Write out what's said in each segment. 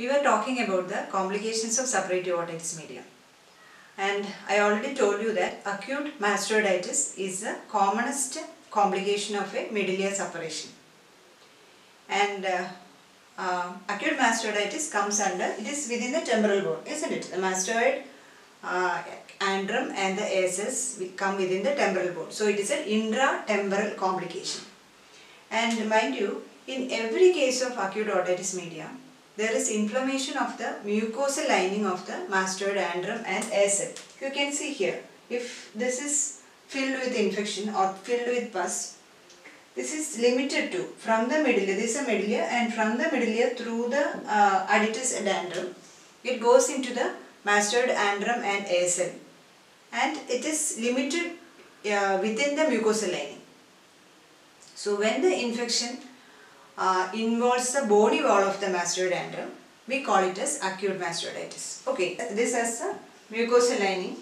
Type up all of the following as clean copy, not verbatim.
We were talking about the complications of suppurative otitis media. And I already told you that acute mastoiditis is the commonest complication of a medullary suppuration. And acute mastoiditis comes under, it is within the temporal bone, isn't it? The mastoid, antrum and the ASS come within the temporal bone. So it is an intratemporal complication. And mind you, in every case of acute otitis media, there is inflammation of the mucosal lining of the mastoid, antrum and ASL. You can see here, if this is filled with infection or filled with pus, this is limited to from the medulla. This is a medulla, and from the medulla through the adductus and antrum, it goes into the mastoid, antrum and ASL, and it is limited within the mucosal lining. So when the infection involves the bony wall of the mastoid antrum, we call it as acute mastoiditis. Okay, this has a mucosal lining.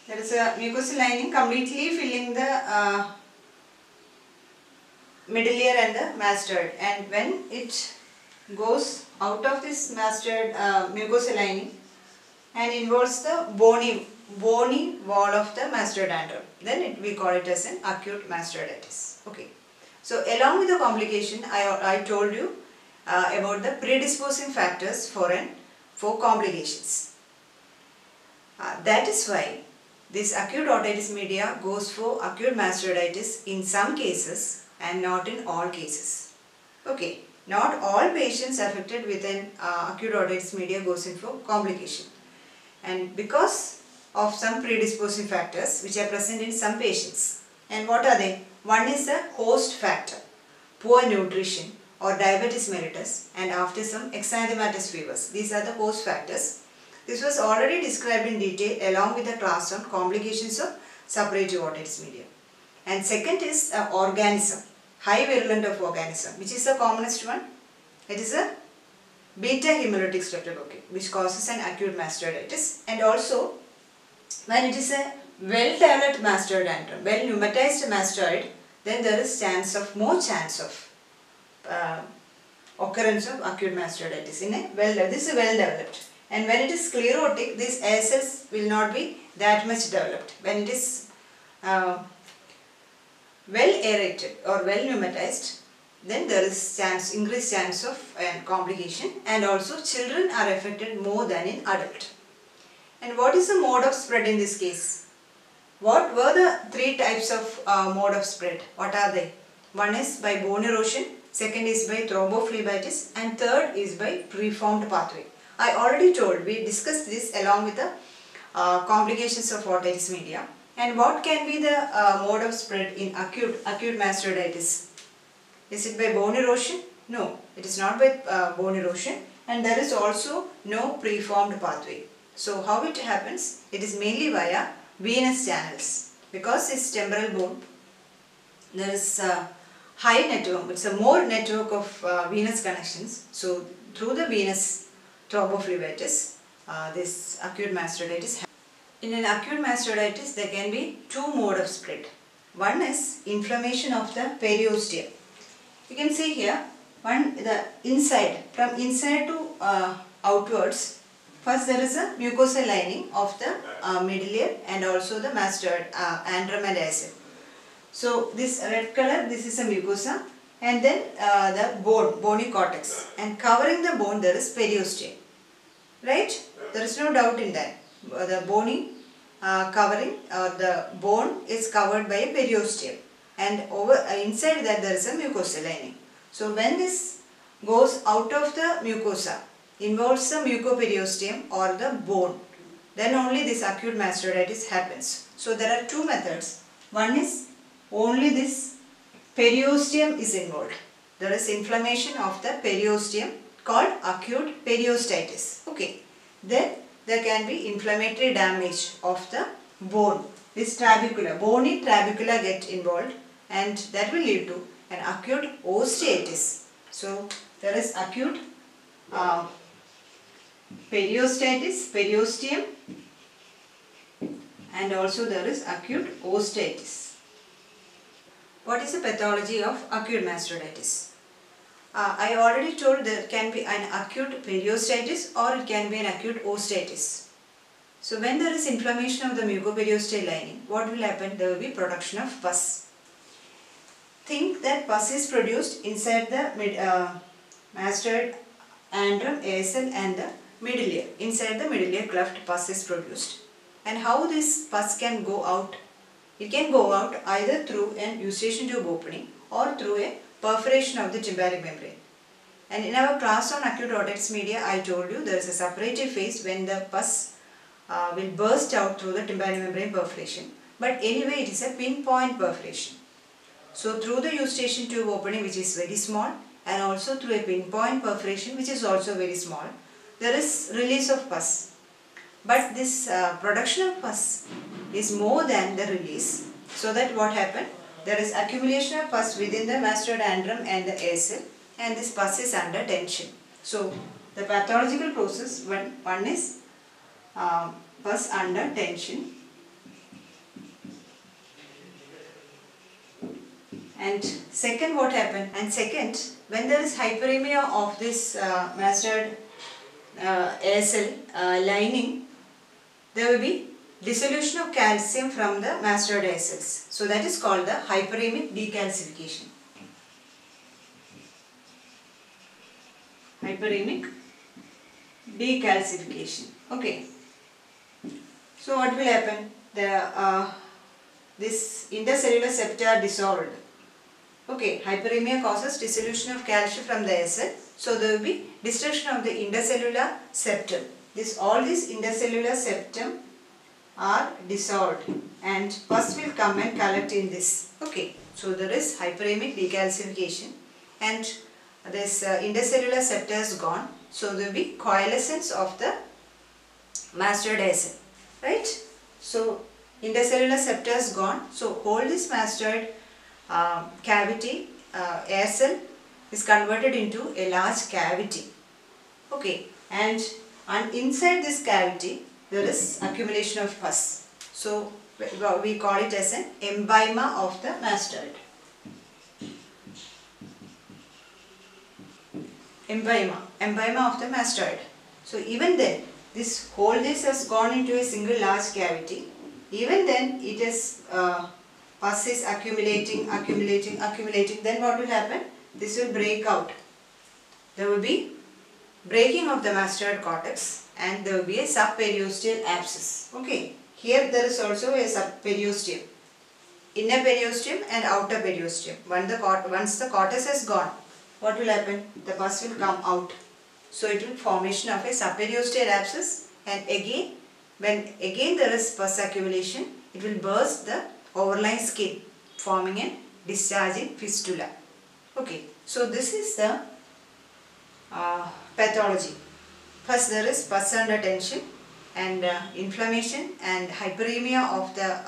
There is a mucosal lining completely filling the medullary and the mastoid, and when it goes out of this mastoid mucosal lining and involves the bony wall of the mastoid antrum, then we call it as an acute mastoiditis. Okay. So along with the complication, I told you about the predisposing factors for complications. That is why this acute otitis media goes for acute mastoiditis in some cases and not in all cases. Okay, not all patients affected with an acute otitis media goes in for complication, and because of some predisposing factors which are present in some patients. And what are they? One is the host factor, poor nutrition or diabetes mellitus, and after some exanthematous fevers. These are the host factors. This was already described in detail along with the class on complications of suppurative otitis media. And second is organism, high virulent of organism, which is the commonest one. It is a beta hemolytic streptococci, which causes an acute mastoiditis. And also, when it is a well-developed mastoid antrum, well-pneumatized mastoid, then there is more chance of occurrence of acute mastoiditis in a this is well-developed. And when it is sclerotic, these ASLs will not be that much developed. When it is well aerated or well pneumatized, then there is increased chance of complication, and also children are affected more than in adult. And what is the mode of spread in this case? What were the three types of mode of spread? What are they? One is by bone erosion, second is by thrombophlebitis, and third is by preformed pathway. I already told, we discussed this along with the complications of otitis media. And what can be the mode of spread in acute mastoiditis? Is it by bone erosion? No, it is not by bone erosion, and there is also no preformed pathway. So how it happens? It is mainly via venous channels, because it's temporal bone. There is a high network, it's a more network of venous connections. So through the venous thrombophlebitis, this acute mastoiditis happens. In an acute mastoiditis, there can be two modes of spread. One is inflammation of the periosteum. You can see here, the inside, from inside to outwards. First, there is a mucosal lining of the medullary and also the mastoid, antrum and ASL. So this red color, this is a mucosa, and then the bony cortex, and covering the bone there is periosteum. Right? There is no doubt in that. The bony covering the bone is covered by a periosteum, and inside that there is a mucosal lining. So when this goes out of the mucosa, involves the mucoperiosteum or the bone, then only this acute mastoiditis happens. So there are two methods. One is only this periosteum is involved. There is inflammation of the periosteum called acute periostitis. Okay. Then there can be inflammatory damage of the bone. This trabecula, bony trabecula get involved, and that will lead to an acute osteitis. So there is acute periosteum, and also there is acute osteitis. What is the pathology of acute mastoiditis? I already told there can be an acute periostitis or it can be an acute oostitis. So when there is inflammation of the mucoperiosteal lining, what will happen? There will be production of pus. Think that pus is produced inside the mastoid, antrum, ASL and the middle ear. Inside the middle ear cleft, pus is produced. And how this pus can go out? It can go out either through an eustachian tube opening or through a perforation of the tympanic membrane. And in our class on acute otitis media, I told you there is a separative phase when the pus will burst out through the tympanic membrane perforation. But anyway, it is a pinpoint perforation. So through the eustachian tube opening, which is very small, and also through a pinpoint perforation, which is also very small, there is release of pus. But this production of pus is more than the release. So that what happened? There is accumulation of pus within the mastoid antrum and the ASL, and this pus is under tension. So the pathological process, one is pus under tension, and second what happened? And second, when there is hyperemia of this mastoid ASL lining, there will be dissolution of calcium from the mastoid ASLs. So that is called the hyperemic decalcification. Hyperemic decalcification. Okay. So what will happen? This intercellular septa are dissolved. Okay, hyperemia causes dissolution of calcium from the ASL. So there will be destruction of the intercellular septum. All these intercellular septum are dissolved and pus will come and collect in this. Okay, so there is hyperemic decalcification and this intercellular septa is gone. So there will be coalescence of the mastoid ASL, right? So intercellular septa is gone. So whole this mastoid cavity ASL is converted into a large cavity. Okay, and inside this cavity there is accumulation of pus. So we call it as an embyma of the mastoid. Embyma of the mastoid. So even then, this has gone into a single large cavity. Even then, it is pus is accumulating. Then what will happen? This will break out. There will be breaking of the mastoid cortex, and there will be a subperiosteal abscess. Okay. Here there is also a subperiosteum. Inner periosteum and outer periosteum. Once the cortex is gone, what will happen? The pus will come out. So it will formation of a subperiosteal abscess, and when there is pus accumulation, it will burst the overlying skin, forming a discharging fistula. Okay, so this is the pathology. First there is pus under tension and inflammation and hyperemia of the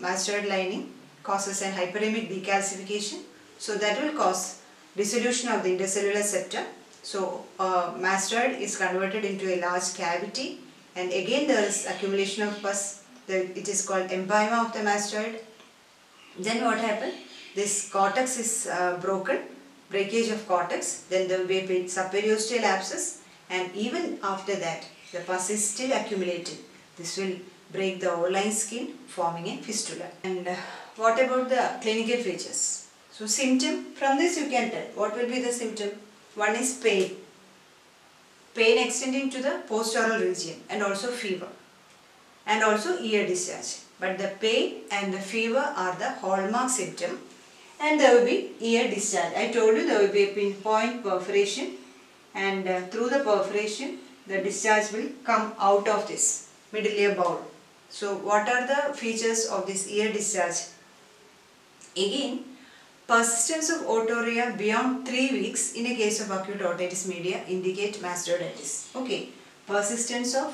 mastoid lining causes a hyperemic decalcification. So that will cause dissolution of the intercellular septum. So mastoid is converted into a large cavity, and again there is accumulation of pus. It is called embyma of the mastoid. Then what happened? This cortex is broken, breakage of cortex. Then there will be a subperiosteal abscess, and even after that the pus is still accumulated. This will break the overlying skin, forming a fistula. And what about the clinical features? So symptom, from this you can tell what will be the symptom. One is pain extending to the post-oral region, and also fever, and also ear discharge. But the pain and the fever are the hallmark symptom, and there will be ear discharge. I told you there will be a pinpoint perforation, and through the perforation the discharge will come out of this middle ear bowl. So what are the features of this ear discharge? Again, persistence of otorrhea beyond 3 weeks in a case of acute otitis media indicate mastoiditis. Okay, persistence of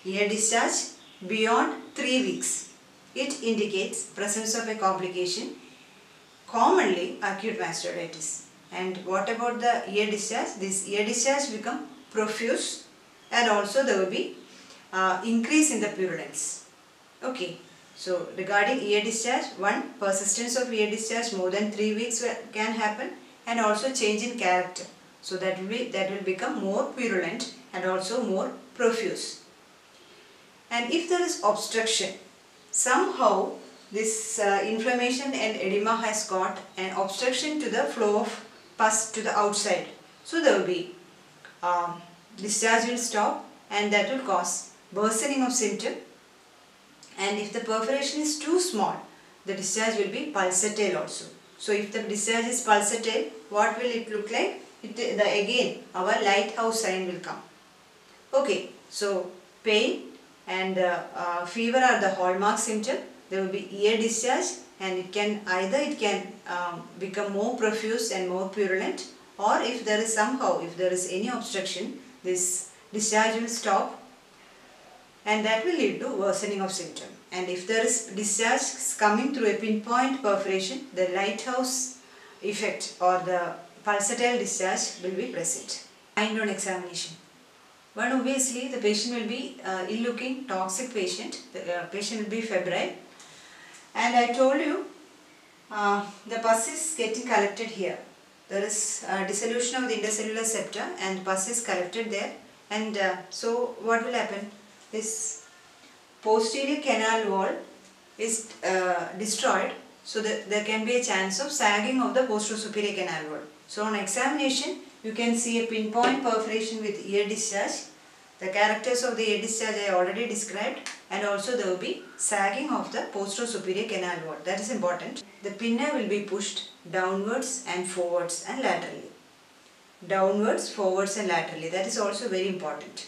ear discharge beyond 3 weeks. It indicates presence of a complication, commonly acute mastoiditis. And what about the ear discharge? This ear discharge become profuse, and also there will be increase in the purulence. Okay. So regarding ear discharge, one, persistence of ear discharge more than 3 weeks can happen, and also change in character. So that will become more purulent and also more profuse. And if there is obstruction, somehow this inflammation and edema has got an obstruction to the flow of pus to the outside. So there will be discharge will stop, and that will cause worsening of symptom. And if the perforation is too small, the discharge will be pulsatile also. So if the discharge is pulsatile, what will it look like? Again our lighthouse sign will come. Okay, so pain and fever are the hallmark symptom. There will be ear discharge, and it can become more profuse and more purulent, or if there is any obstruction, this discharge will stop, and that will lead to worsening of symptom. And if there is discharge coming through a pinpoint perforation, the lighthouse effect or the pulsatile discharge will be present. Find on examination. One, obviously the patient will be ill-looking, toxic patient. The patient will be febrile, and I told you the pus is getting collected here. There is dissolution of the intercellular septa and pus is collected there, and so what will happen? This posterior canal wall is destroyed, so that there can be a chance of sagging of the posterior canal wall. So on examination, you can see a pinpoint perforation with ear discharge. The characters of the ear discharge I already described, and also there will be sagging of the posterior canal wall. That is important. The pinna will be pushed downwards and forwards and laterally. Downwards, forwards and laterally. That is also very important.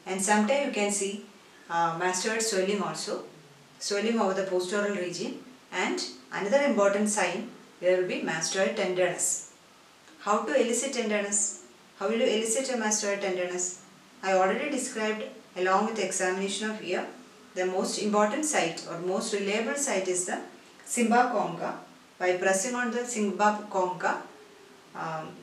And sometimes you can see mastoid swelling also, swelling over the postoral region, and another important sign, there will be mastoid tenderness. How to elicit tenderness? How will you elicit a mastoid tenderness? I already described along with the examination of ear. The most important site or most reliable site is the Simba concha. By pressing on the Simba concha,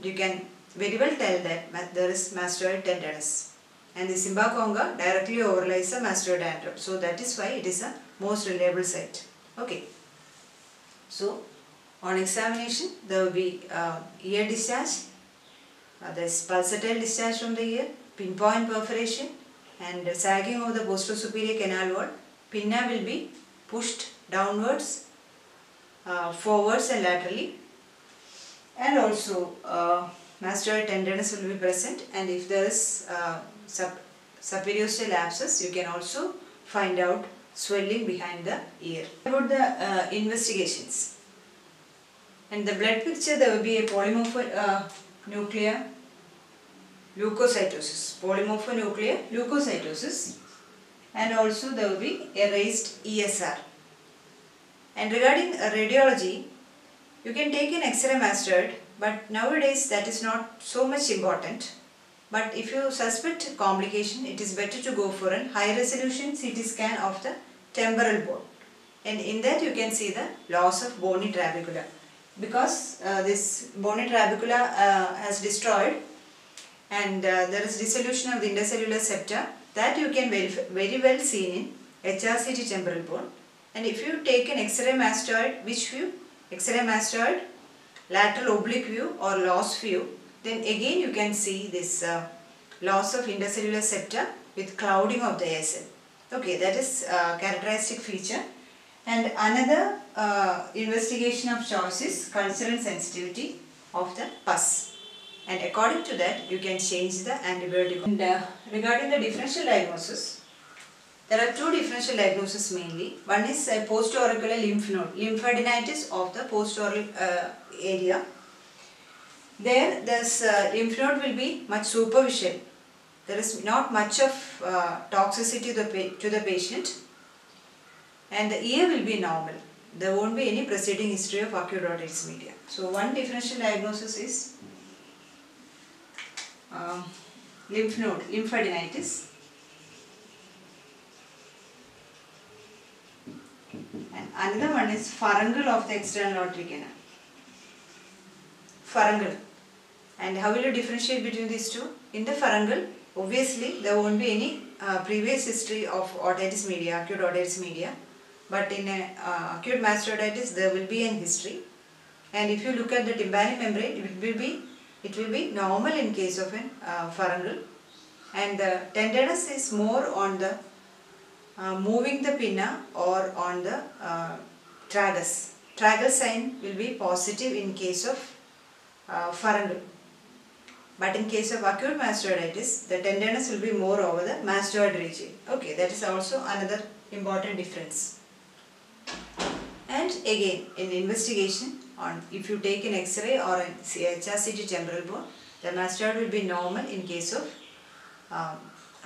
you can very well tell that there is mastoid tenderness. And the Simba concha directly overlies the mastoidandrum. So that is why it is a most reliable site. Okay. So on examination, there will be ear discharge, there is pulsatile discharge from the ear, pinpoint perforation, and sagging of the posterior canal wall. Pinna will be pushed downwards, forwards and laterally, and also mastoid tenderness will be present. And if there is subperiosteal abscess, you can also find out swelling behind the ear. About the investigations. In the blood picture, there will be a polymorphonuclear leukocytosis, polymorphonuclear leukocytosis, and also there will be a raised ESR. And regarding radiology, you can take an X-ray mastoid, but nowadays that is not so much important. But if you suspect complication, it is better to go for a high resolution CT scan of the temporal bone. And in that you can see the loss of bony trabecula. Because this bony trabecula has destroyed, and there is dissolution of the intercellular septa, that you can very well see in HRCT temporal bone. And if you take an X-ray mastoid, which view? X-ray mastoid, lateral oblique view or loss view, then again you can see this loss of intercellular septa with clouding of the ASL. Okay, that is characteristic feature. And another investigation of choice is cultural sensitivity of the pus. And according to that, you can change the antibiotic. And regarding the differential diagnosis, there are two differential diagnoses mainly. One is a post-auricular lymph node, lymphadenitis of the post-oral area. There, this lymph node will be much superficial. There is not much of toxicity to the patient, and the ear will be normal. There won't be any preceding history of acute otitis media. So one differential diagnosis is lymph node, lymphadenitis, and another one is furuncle of the external auditory canal. Furuncle. And how will you differentiate between these two? In the furuncle, obviously there won't be any previous history of otitis media, acute otitis media, but in acute mastoiditis there will be an history. And if you look at the tympanic membrane, it will be normal in case of an pharyngeal, and the tenderness is more on the moving the pinna or on the tragus. Tragus sign will be positive in case of pharyngeal. But in case of acute mastoiditis, the tenderness will be more over the mastoid region. Okay, that is also another important difference. And again, in investigation, if you take an X-ray or an HRCT temporal bone, the mastoid will be normal in case of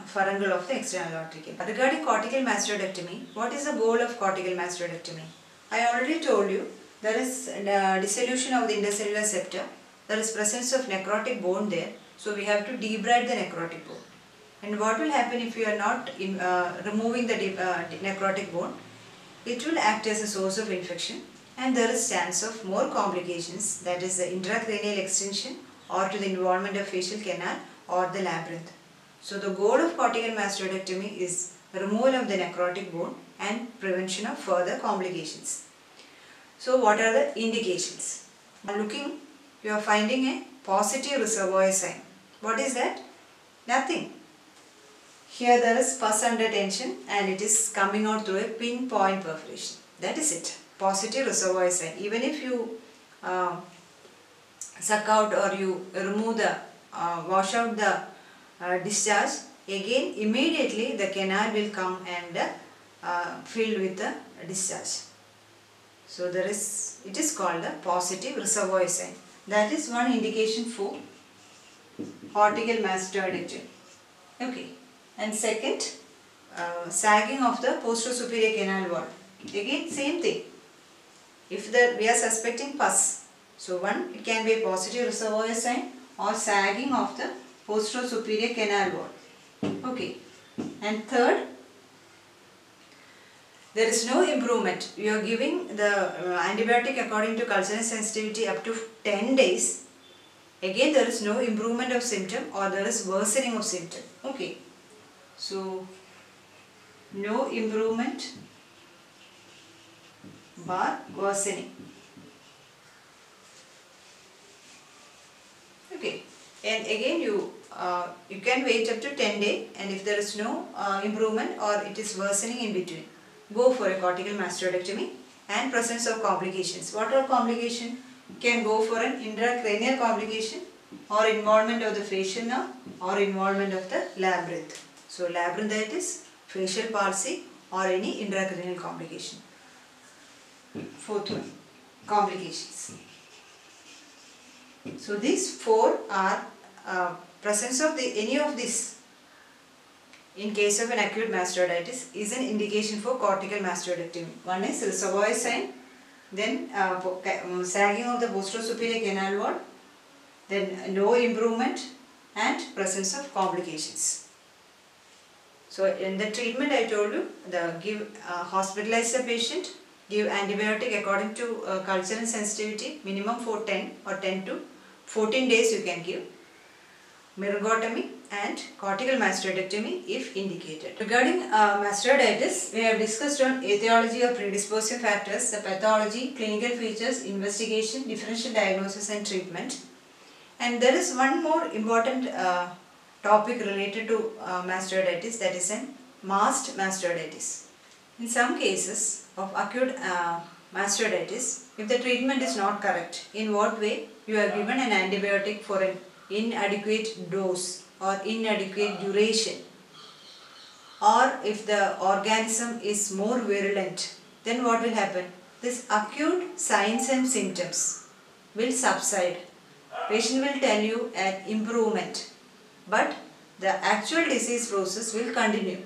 pharyngeal of the external aortic. Regarding cortical mastoidectomy, what is the goal of cortical mastoidectomy? I already told you, there is dissolution of the intercellular septa. There is presence of necrotic bone there, so we have to debride the necrotic bone. And what will happen if you are not removing the necrotic bone? It will act as a source of infection, and there is chance of more complications, that is the intracranial extension or to the involvement of facial canal or the labyrinth. So the goal of cortical mastoidectomy is removal of the necrotic bone and prevention of further complications. So what are the indications? Looking, you are finding a positive reservoir sign. What is that? Nothing. Here there is pus under tension and it is coming out through a pinpoint perforation. That is it. Positive reservoir sign. Even if you suck out or you remove the, wash out the discharge, again immediately the canal will come and filled with the discharge. So it is called the positive reservoir sign. That is one indication for cortical mastoidectomy. Okay. And second, sagging of the posterior-superior canal wall. Again, same thing. If we are suspecting pus, so one, it can be a positive reservoir sign or sagging of the posterior-superior canal wall. Okay. And third, there is no improvement. You are giving the antibiotic according to cultural sensitivity up to 10 days. Again, there is no improvement of symptom or there is worsening of symptom. Okay. So, no improvement bar worsening. Okay. And again you can wait up to 10 days, and if there is no improvement or it is worsening in between, go for a cortical mastoidectomy and presence of complications. What are complications? Can go for an intracranial complication or involvement of the facial nerve or involvement of the labyrinth. So labyrinthitis, facial palsy or any intracranial complication. Fourth one, complications. So these four are presence of any of this in case of an acute mastoiditis is an indication for cortical mastoidectomy. One is reservoir sign, then sagging of the posterior-superior canal wall, then no improvement and presence of complications. So in the treatment I told you, hospitalize the patient, give antibiotic according to cultural sensitivity, minimum for 10 or 10 to 14 days you can give. Myringotomy and cortical mastoidectomy if indicated. Regarding mastoiditis, we have discussed on etiology of predisposing factors, the pathology, clinical features, investigation, differential diagnosis and treatment. And there is one more important topic related to mastoiditis, that is an masked mastoiditis. In some cases of acute mastoiditis, if the treatment is not correct, in what way? You are given an antibiotic for an inadequate dose or inadequate duration, or if the organism is more virulent, then what will happen? This acute signs and symptoms will subside. Patient will tell you an improvement, but the actual disease process will continue.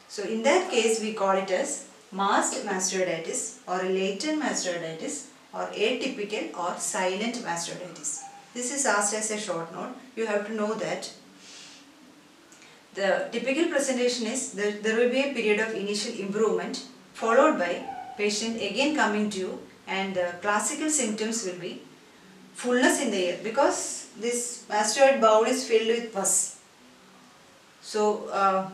So in that case we call it as masked mastoiditis or latent mastoiditis or atypical or silent mastoiditis. This is asked as a short note. You have to know that the typical presentation is that there will be a period of initial improvement followed by patient again coming to you, and the classical symptoms will be fullness in the ear because this mastoid bowl is filled with pus. So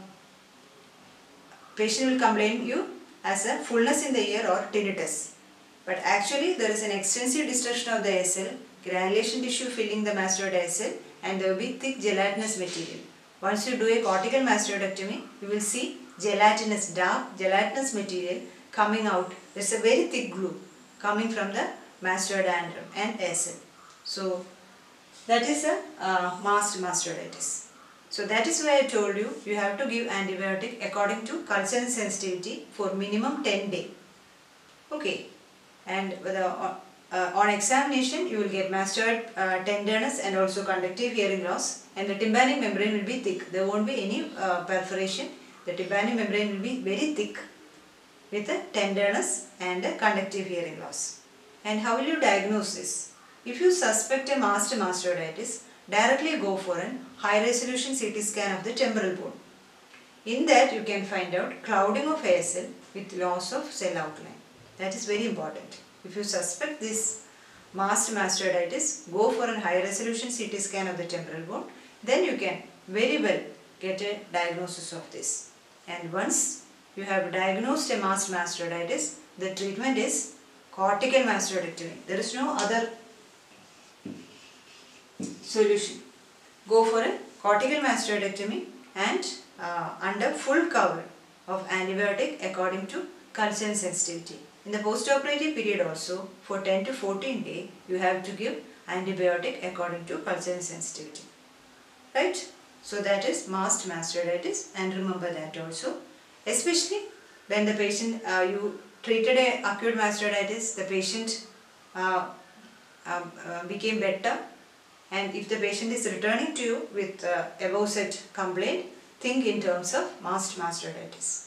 patient will complain you as a fullness in the ear or tinnitus. But actually there is an extensive destruction of the ASL, granulation tissue filling the mastoid ASL, and there will be thick gelatinous material. Once you do a cortical mastoidectomy, you will see gelatinous, dark gelatinous material coming out. There is a very thick glue coming from the mastoidandrum and ASL. So that is a masked mastoiditis. So that is why I told you, you have to give antibiotic according to culture and sensitivity for minimum 10 days. Okay. And on examination you will get mastoid tenderness and also conductive hearing loss, and the tympanic membrane will be thick. There won't be any perforation. The tympanic membrane will be very thick with a tenderness and a conductive hearing loss. And how will you diagnose this? If you suspect a masked mastoiditis, directly go for a high resolution CT scan of the temporal bone. In that you can find out clouding of ASL with loss of cell outline. That is very important. If you suspect this masked mastoiditis, go for a high resolution CT scan of the temporal bone. Then you can very well get a diagnosis of this. And once you have diagnosed a masked mastoiditis, the treatment is cortical mastoidectomy. There is no other solution. Go for a cortical mastoidectomy and under full cover of antibiotic according to culture and sensitivity. In the postoperative period also, for 10 to 14 days, you have to give antibiotic according to culture and sensitivity. Right? So that is masked mastoiditis, and remember that also. Especially when the patient, you treated a acute mastoiditis, the patient became better, and if the patient is returning to you with above said complaint, think in terms of masked mastoiditis.